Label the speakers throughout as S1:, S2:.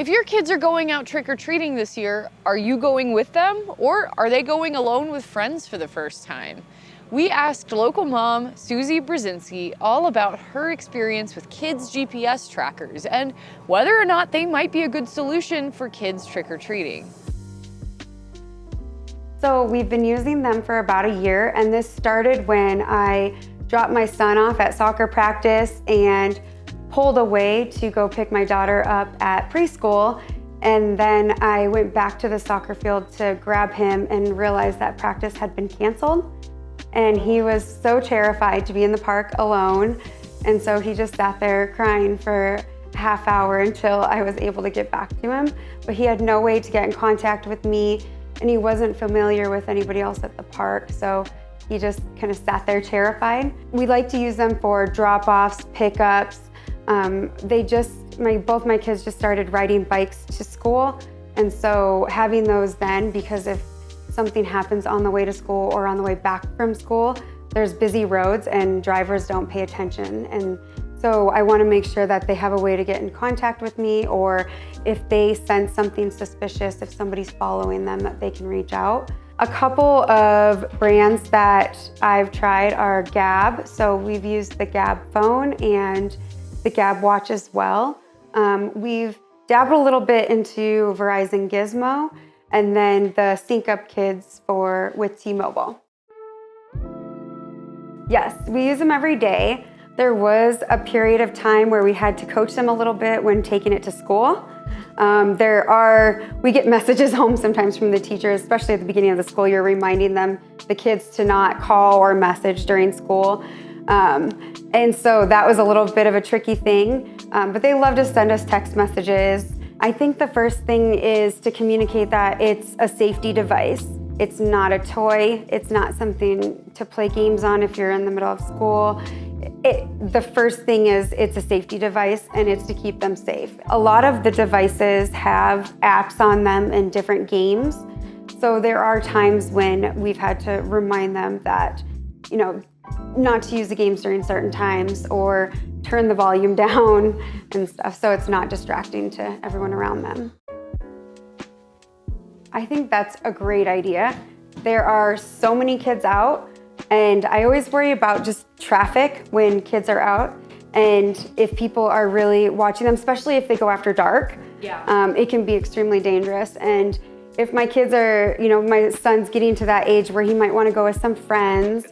S1: If your kids are going out trick-or-treating this year, are you going with them or are they going alone with friends for the first time? We asked local mom, Susie Brzezinski, all about her experience with kids' GPS trackers and whether or not they might be a good solution for kids trick-or-treating.
S2: So we've been using them for about a year, and this started when I dropped my son off at soccer practice and pulled away to go pick my daughter up at preschool. And then I went back to the soccer field to grab him and realized that practice had been canceled. And he was so terrified to be in the park alone. And so he just sat there crying for a half hour until I was able to get back to him. But he had no way to get in contact with me, and he wasn't familiar with anybody else at the park. So he just kind of sat there terrified. We like to use them for drop-offs, pickups. Both my kids just started riding bikes to school. And so having those then, because if something happens on the way to school or on the way back from school, there's busy roads and drivers don't pay attention. And so I want to make sure that they have a way to get in contact with me, or if they sense something suspicious, if somebody's following them, that they can reach out. A couple of brands that I've tried are Gabb. So we've used the Gabb phone and the Gabb watch as well. We've dabbled a little bit into Verizon Gizmo, and then the Sync Up Kids with T-Mobile. Yes, we use them every day. There was a period of time where we had to coach them a little bit when taking it to school. We get messages home sometimes from the teachers, especially at the beginning of the school year, reminding the kids to not call or message during school. And so that was a little bit of a tricky thing, but they love to send us text messages. I think the first thing is to communicate that it's a safety device. It's not a toy. It's not something to play games on if you're in the middle of school. The first thing is it's a safety device, and it's to keep them safe. A lot of the devices have apps on them and different games. So there are times when we've had to remind them that, not to use the games during certain times or turn the volume down and stuff, so it's not distracting to everyone around them. I think that's a great idea. There are so many kids out, and I always worry about just traffic when kids are out, and if people are really watching them, especially if they go after dark, it can be extremely dangerous. And if my kids are, my son's getting to that age where he might want to go with some friends,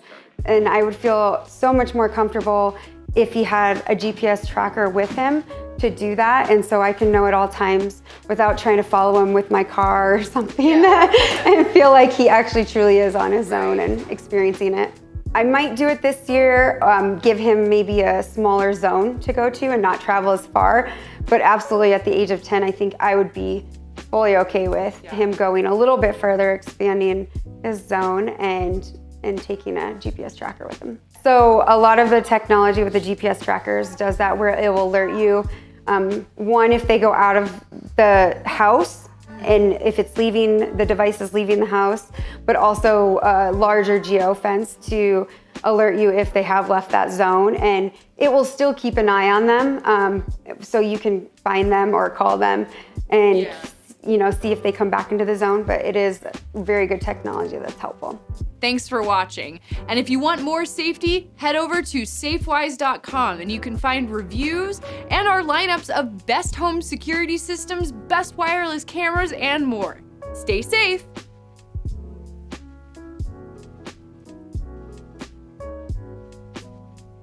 S2: and I would feel so much more comfortable if he had a GPS tracker with him to do that, and so I can know at all times without trying to follow him with my car or something, and feel like he actually truly is on his own and experiencing it. I might do it this year, give him maybe a smaller zone to go to and not travel as far, but absolutely at the age of 10, I think I would be fully okay with him going a little bit further, expanding his zone and taking a GPS tracker with him. So a lot of the technology with the GPS trackers does that, where it will alert you, one, if they go out of the house and if it's the device is leaving the house, but also a larger geofence to alert you if they have left that zone, and it will still keep an eye on them, so you can find them or call them and see if they come back into the zone. But it is very good technology that's helpful.
S1: Thanks for watching. And if you want more safety, head over to safewise.com and you can find reviews and our lineups of best home security systems, best wireless cameras, and more. Stay safe.